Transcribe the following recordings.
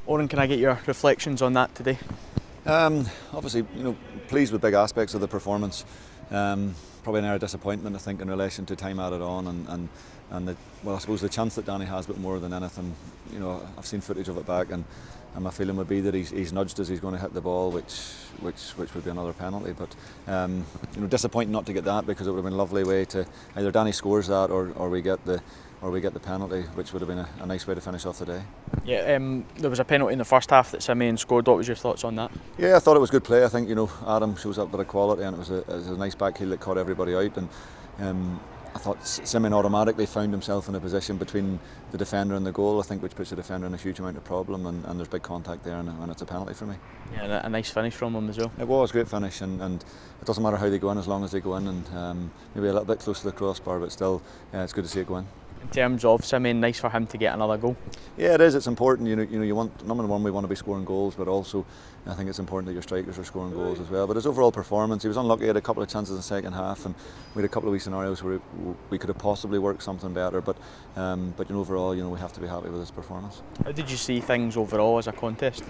Oran, can I get your reflections on that today? Obviously, pleased with big aspects of the performance. Probably an area of disappointment, I think, in relation to time added on and I suppose the chance that Danny has, but more than anything, I've seen footage of it back, and my feeling would be that he's nudged as he's going to hit the ball, which would be another penalty. But disappointing not to get that, because it would have been a lovely way to either Danny scores that or we get the penalty, which would have been a nice way to finish off the day. Yeah, there was a penalty in the first half that Simeon scored. What was your thoughts on that? Yeah, I thought it was good play. I think Adam shows up with a quality, and it was a nice back heel that caught everybody out. And I thought Simeon automatically found himself in a position between the defender and the goal, I think, which puts the defender in a huge amount of problem, and there's big contact there, and it's a penalty for me. Yeah, a nice finish from him as well. It was a great finish, and it doesn't matter how they go in as long as they go in, and maybe a little bit close to the crossbar, but still, it's good to see it go in. In terms of Simeon, nice for him to get another goal. Yeah, it is. It's important. You want, number one, we want to be scoring goals, but also I think it's important that your strikers are scoring goals as well. But his overall performance, he was unlucky. He had a couple of chances in the second half, and we had a couple of wee scenarios where we could have possibly worked something better. But overall, we have to be happy with his performance. How did you see things overall as a contest?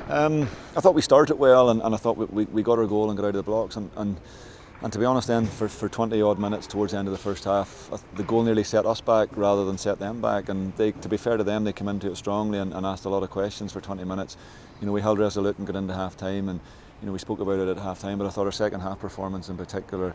I thought we started well, and I thought we got our goal and got out of the blocks, and to be honest, then for 20 odd minutes towards the end of the first half, the goal nearly set us back rather than set them back. And to be fair to them, they came into it strongly and asked a lot of questions for 20 minutes. We held resolute and got into half time, and we spoke about it at half time. But I thought our second half performance in particular,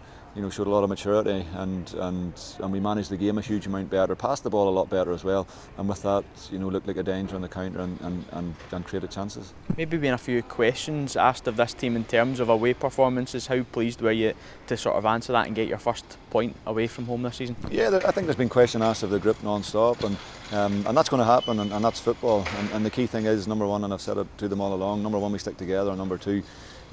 showed a lot of maturity, and we managed the game a huge amount better, passed the ball a lot better as well, and with that, looked like a danger on the counter and created chances. Maybe been a few questions asked of this team in terms of away performances. How pleased were you to sort of answer that and get your first point away from home this season? Yeah, I think there's been questions asked of the group non-stop, and that's going to happen, and that's football. And the key thing is, number one, and I've said it to them all along, number one, we stick together, and number two,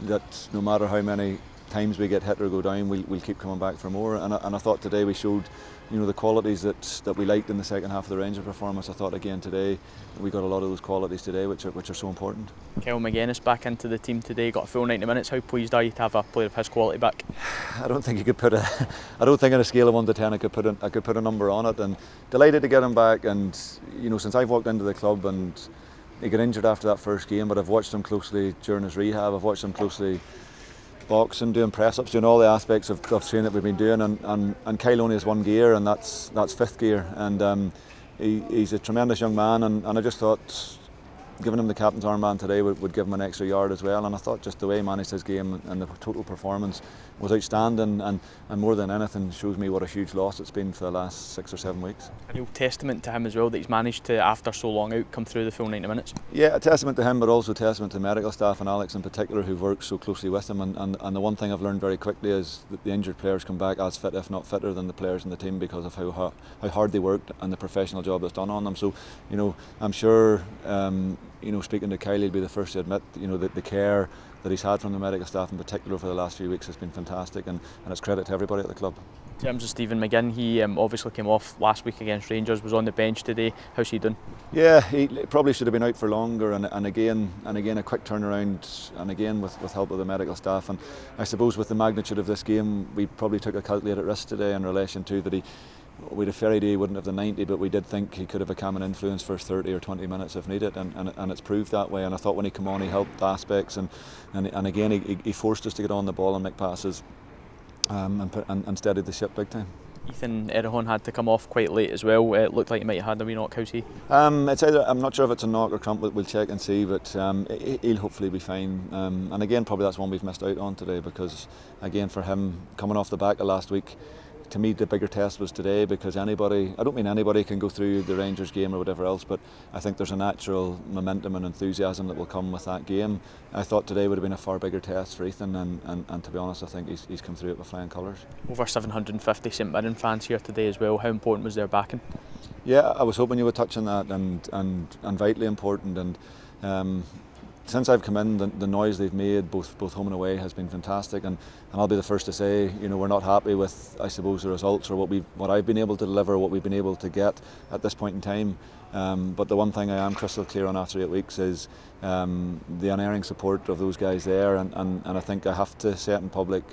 that no matter how many times we get hit or go down, we'll keep coming back for more. And I thought today we showed the qualities that we liked in the second half of the Rangers performance. I thought again today we got a lot of those qualities today, which are so important. Magennis back into the team today, got a full 90 minutes. How pleased are you to have a player of his quality back? I don't think you could put I don't think on a scale of 1 to 10 I could put a number on it, and delighted to get him back. And since I've walked into the club, and he got injured after that first game, but I've watched him closely during his rehab. I've watched him closely boxing, doing press-ups, doing all the aspects of training that we've been doing, and Kyle only has one gear, and that's fifth gear, and he's a tremendous young man, and I just thought giving him the captain's armband today would give him an extra yard as well. And I thought just the way he managed his game and the total performance was outstanding, and more than anything shows me what a huge loss it's been for the last 6 or 7 weeks. A real testament to him as well that he's managed to, after so long out, come through the full 90 minutes. Yeah, a testament to him, but also a testament to the medical staff and Alex in particular, who've worked so closely with him. And the one thing I've learned very quickly is that the injured players come back as fit, if not fitter, than the players in the team, because of how hard they worked and the professional job that's done on them. So I'm sure speaking to Kyle, he'll be the first to admit the care that he's had from the medical staff in particular for the last few weeks has been fantastic, and it's credit to everybody at the club. In terms of Stephen McGinn, he obviously came off last week against Rangers, was on the bench today. How's he done? Yeah, he probably should have been out for longer, and again a quick turnaround, and again with help of the medical staff. And I suppose with the magnitude of this game, we probably took a calculated risk today in relation to that we'd have fairy day he wouldn't have the 90, but we did think he could have become an influence for 30 or 20 minutes if needed, and it's proved that way. And I thought when he came on, he helped aspects, and again he forced us to get on the ball and make passes, and steadied the ship big time. Ethan Erhahon had to come off quite late as well. It looked like he might have had a wee knock. How's he? It's either, I'm not sure if it's a knock or cramp, we'll check and see, but he'll hopefully be fine. And again, probably that's one we've missed out on today, because again, for him coming off the back of last week, to me the bigger test was today, because anybody, I don't mean anybody can go through the Rangers game or whatever else, but I think there's a natural momentum and enthusiasm that will come with that game. I thought today would have been a far bigger test for Ethan, and to be honest, I think he's come through it with flying colours. Over 750 St Mirren fans here today as well. How important was their backing? Yeah, I was hoping you would touch on that, and vitally important. And since I've come in, the noise they've made, both home and away, has been fantastic, and I'll be the first to say, we're not happy with, I suppose, the results or what I've been able to deliver, what we've been able to get at this point in time. But the one thing I am crystal clear on after 8 weeks is the unerring support of those guys there, and I think I have to say it in public.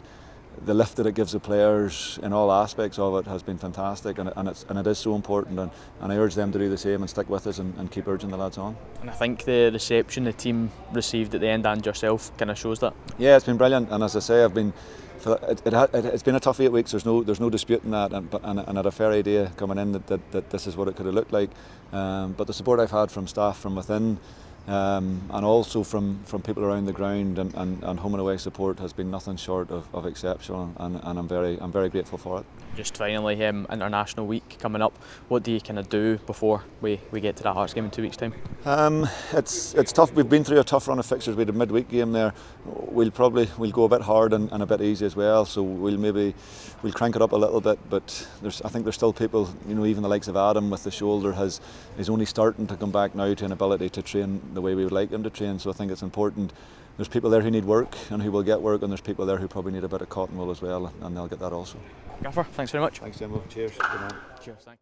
the lift that it gives the players in all aspects of it has been fantastic, and it is so important, and I urge them to do the same and stick with us and keep urging the lads on. And I think the reception the team received at the end and yourself kind of shows that. Yeah, it's been brilliant, and as I say, it's been a tough 8 weeks. There's no disputing that, and I had a fair idea coming in that this is what it could have looked like. But the support I've had from staff from within, and also from people around the ground and home and away support has been nothing short of exceptional, and I'm very grateful for it. Just finally, international week coming up. What do you kind of do before we get to that Hearts game in 2 weeks' time? It's tough. We've been through a tough run of fixtures. We had a midweek game there. We'll go a bit hard and a bit easy as well. So we'll crank it up a little bit. But I think there's still people, even the likes of Adam with the shoulder is only starting to come back now to an ability to train the way we would like him to train. So I think it's important. There's people there who need work and who will get work, and there's people there who probably need a bit of cotton wool as well, and they'll get that also. Gaffer, thanks very much. Thanks, Jimbo. Cheers. Good man. Cheers. Thanks.